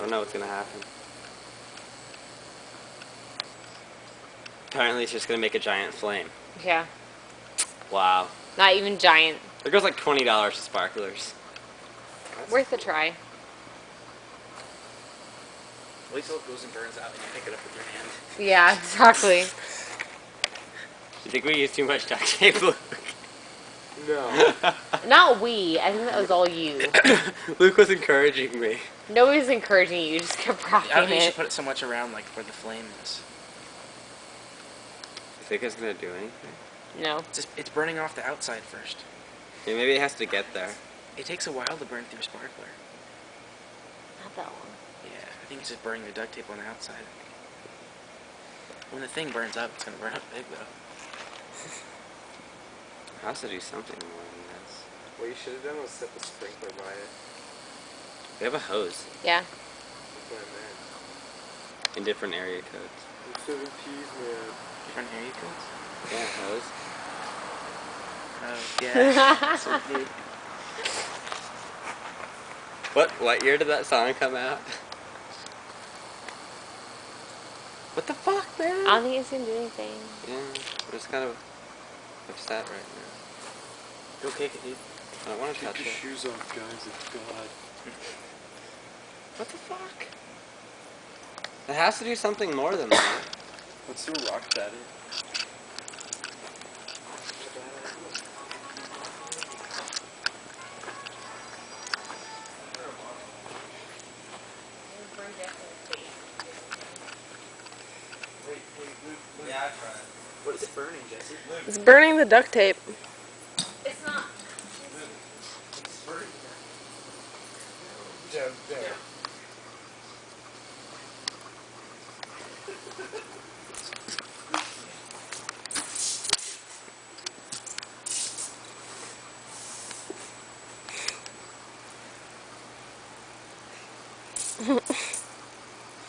don't know what's gonna happen. Apparently it's just gonna make a giant flame. Yeah. Wow. Not even giant. There goes like $20 to sparklers. That's worth a try. At least it goes and burns out and you pick it up with your hand. Yeah, exactly. You think we used too much duct tape, Luke? No. Not we. I think that was all you. Luke was encouraging me. Nobody's encouraging you. You just kept I rocking don't think you should it. put it so much around like where the flame is. You think it's gonna do anything? No. It's burning off the outside first. Yeah, maybe it has to get there. It takes a while to burn through a sparkler. Not that long. Yeah, I think it's just burning the duct tape on the outside. When the thing burns up, it's gonna burn up big though. It has to do something more than this. What you should have done was set the sprinkler by it. We have a hose Yeah. That's what I meant. in different area codes. I'm 17s, man. Different area codes? Yeah, hose. Oh, yeah. So big. What year did that song come out? What the fuck, man? I don't think it's gonna do anything. Yeah, I'm just kind of upset right now. Go kick it, dude. I don't want to touch Take your it. shoes off, guys. It's God. What the fuck? It has to do something more than that. Let's do a rock battle. Yeah, I tried. What is it burning, Jesse? It's burning the duct tape. It's not. It's burning. Yeah.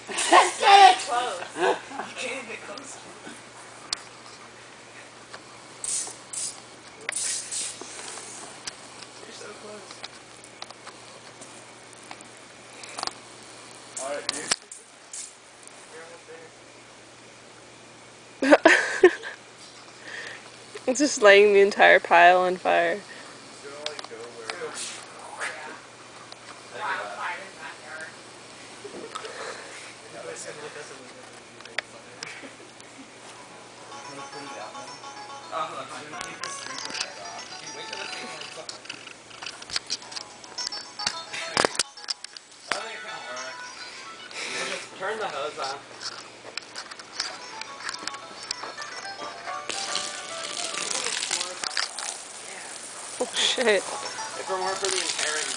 Let's get it close. You can't get close. You're so close. Alright, dude. You're almost there. It's just lighting the entire pile on fire. It's gonna like go where. Turn the hose on. Oh shit. If it weren't for the inherent